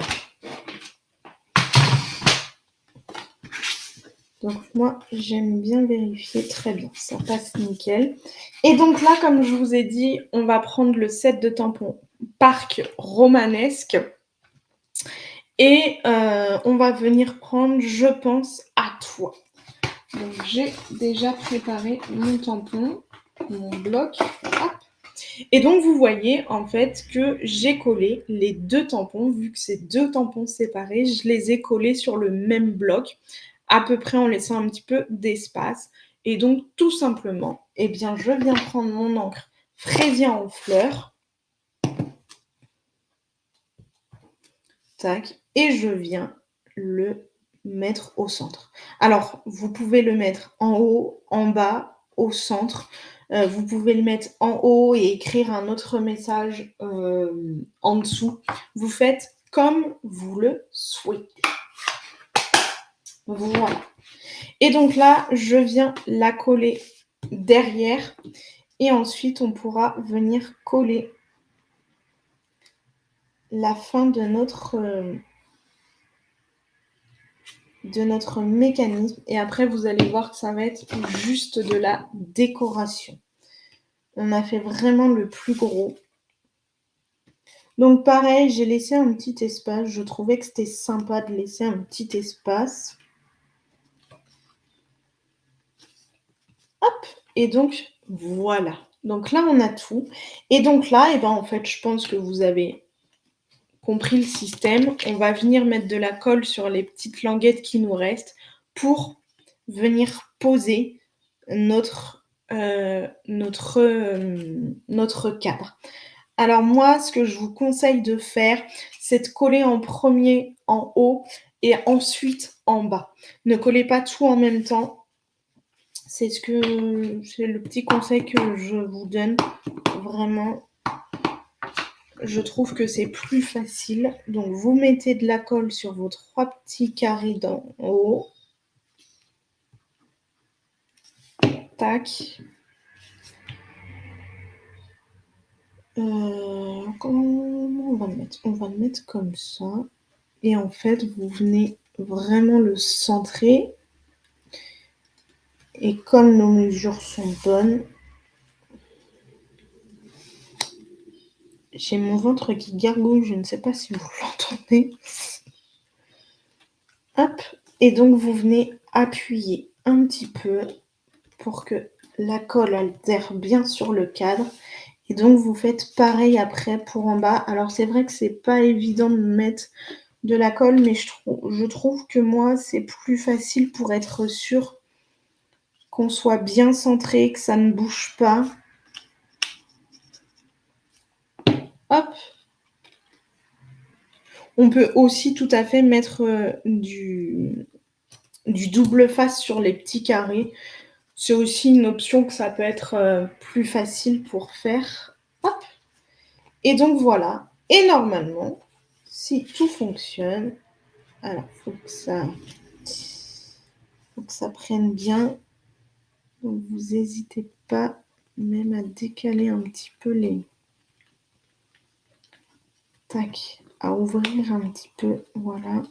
Donc moi, j'aime bien vérifier. Très bien, ça passe nickel. Et donc là, comme je vous ai dit, on va prendre le set de tampons Parc Romanesque et on va venir prendre Je pense à toi. Donc j'ai déjà préparé mon tampon, mon bloc. Hop. Et donc vous voyez en fait que j'ai collé les 2 tampons, vu que c'est 2 tampons séparés, je les ai collés sur le même bloc, à peu près en laissant un petit peu d'espace. Et donc tout simplement, eh bien je viens prendre mon encre fraisier en fleurs. Tac, et je viens le mettre au centre. Alors, vous pouvez le mettre en haut, en bas, au centre. Vous pouvez le mettre en haut et écrire un autre message en dessous. Vous faites comme vous le souhaitez. Voilà. Et donc là, je viens la coller derrière et ensuite on pourra venir coller la fin de notre mécanisme et après vous allez voir que ça va être juste de la décoration. On a fait vraiment le plus gros. Donc pareil, j'ai laissé un petit espace. Je trouvais que c'était sympa de laisser un petit espace. Hop, et donc voilà. Donc là, on a tout. Et donc là, eh ben, en fait, je pense que vous avez compris le système. On va venir mettre de la colle sur les petites languettes qui nous restent pour venir poser notre cadre. Alors moi, ce que je vous conseille de faire, c'est de coller en premier en haut et ensuite en bas. Ne collez pas tout en même temps. C'est le petit conseil que je vous donne. Vraiment, je trouve que c'est plus facile. Donc, vous mettez de la colle sur vos 3 petits carrés d'en haut. Tac. Comment on va le mettre? On va le mettre comme ça. Et en fait, vous venez vraiment le centrer. Et comme nos mesures sont bonnes, j'ai mon ventre qui gargouille, je ne sais pas si vous l'entendez. Hop, et donc vous venez appuyer un petit peu pour que la colle adhère bien sur le cadre. Et donc vous faites pareil après pour en bas. Alors c'est vrai que c'est pas évident de mettre de la colle, mais je trouve que moi c'est plus facile pour être sûr qu'on soit bien centré, que ça ne bouge pas. Hop. On peut aussi tout à fait mettre du double face sur les petits carrés. C'est aussi une option que ça peut être plus facile pour faire. Hop. Et donc voilà. Et normalement, si tout fonctionne, alors il faut que ça prenne bien. Donc vous n'hésitez pas même à décaler un petit peu les... Tac, à ouvrir un petit peu, voilà.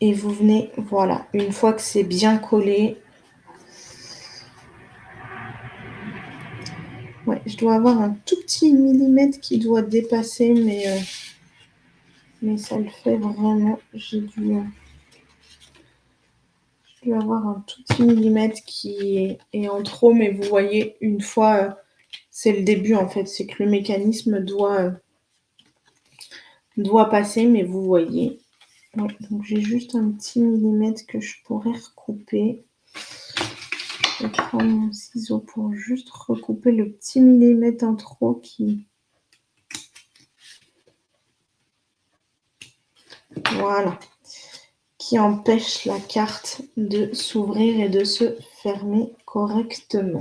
Et vous venez, voilà, une fois que c'est bien collé. Ouais, je dois avoir un tout petit millimètre qui doit dépasser, mais ça le fait vraiment. Je dois avoir un tout petit millimètre qui est en trop, mais vous voyez, une fois, c'est le début en fait, c'est que le mécanisme doit passer, mais vous voyez. Ouais, donc j'ai juste un petit millimètre que je pourrais recouper. Je vais prendre mon ciseau pour juste recouper le petit millimètre en trop qui... Voilà. Qui empêche la carte de s'ouvrir et de se fermer correctement.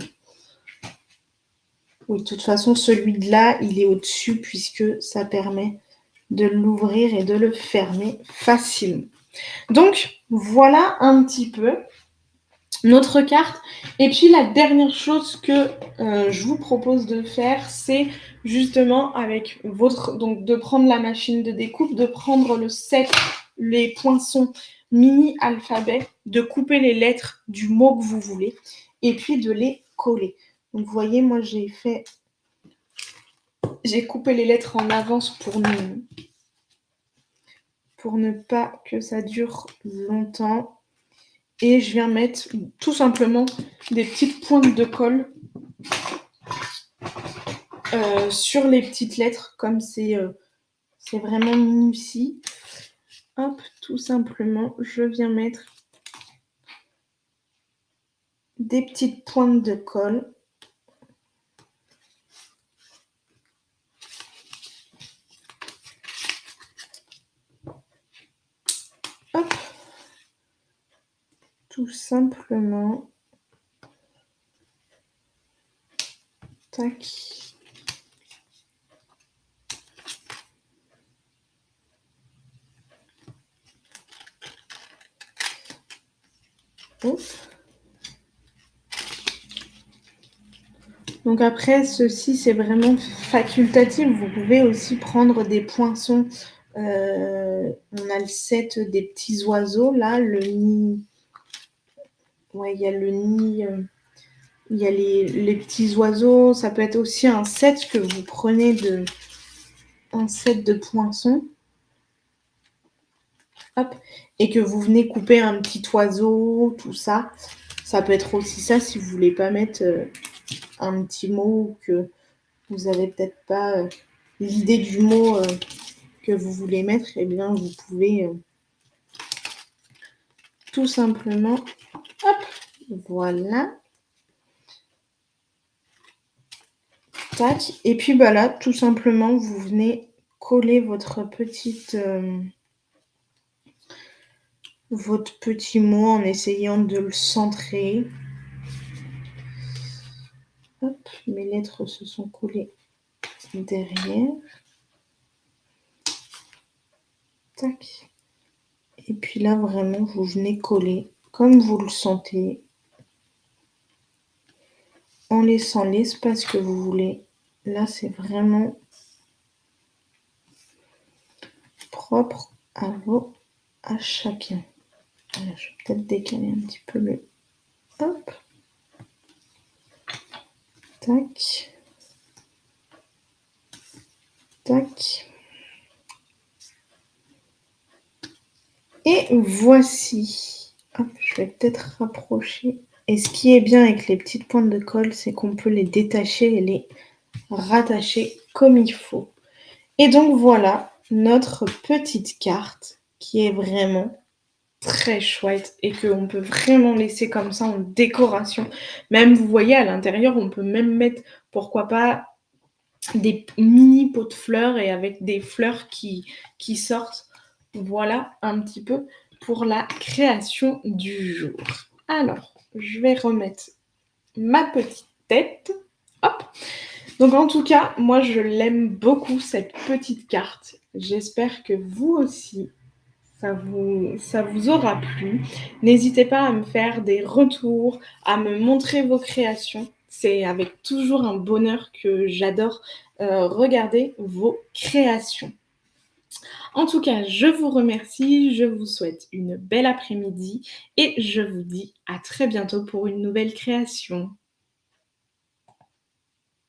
Oui, de toute façon, celui de là, il est au-dessus puisque ça permet de l'ouvrir et de le fermer facilement. Donc, voilà un petit peu. notre carte. Et puis la dernière chose que je vous propose de faire, c'est justement avec donc de prendre la machine de découpe, de prendre le set, les poinçons mini alphabet, de couper les lettres du mot que vous voulez et puis de les coller. Donc vous voyez, moi j'ai coupé les lettres en avance pour ne pas que ça dure longtemps. Et je viens mettre tout simplement des petites pointes de colle sur les petites lettres, comme c'est vraiment minuscule. Hop, tout simplement, je viens mettre des petites pointes de colle. Hop, tout simplement. Tac. Hop. Donc après, ceci, c'est vraiment facultatif. Vous pouvez aussi prendre des poinçons. On a le set des petits oiseaux, là, le nid. Ouais, il y a le nid. Il y a les petits oiseaux. Ça peut être aussi un set que vous prenez un set de poinçons. Hop, et que vous venez couper un petit oiseau, tout ça. Ça peut être aussi ça si vous voulez pas mettre un petit mot ou que vous n'avez peut-être pas l'idée du mot que vous voulez mettre. Eh bien, vous pouvez tout simplement, hop, voilà. Tac. Et puis bah là, tout simplement, vous venez coller votre petit mot en essayant de le centrer. Hop, mes lettres se sont collées derrière. Tac. Et puis là, vraiment, vous venez coller comme vous le sentez, en laissant l'espace que vous voulez. Là, c'est vraiment propre à chacun. Voilà, je vais peut-être décaler un petit peu le... Hop. Tac. Tac. Et voici. Hop, je vais peut-être rapprocher. Et ce qui est bien avec les petites pointes de colle, c'est qu'on peut les détacher et les rattacher comme il faut. Et donc voilà notre petite carte qui est vraiment très chouette et qu'on peut vraiment laisser comme ça en décoration. Même, vous voyez, à l'intérieur, on peut même mettre, pourquoi pas, des mini pots de fleurs et avec des fleurs qui sortent. Voilà un petit peu pour la création du jour. Alors, je vais remettre ma petite tête. Hop. Donc en tout cas, moi je l'aime beaucoup cette petite carte. J'espère que vous aussi, ça vous aura plu. N'hésitez pas à me faire des retours, à me montrer vos créations. C'est avec toujours un bonheur que j'adore regarder vos créations. En tout cas, je vous remercie, je vous souhaite une belle après-midi et je vous dis à très bientôt pour une nouvelle création.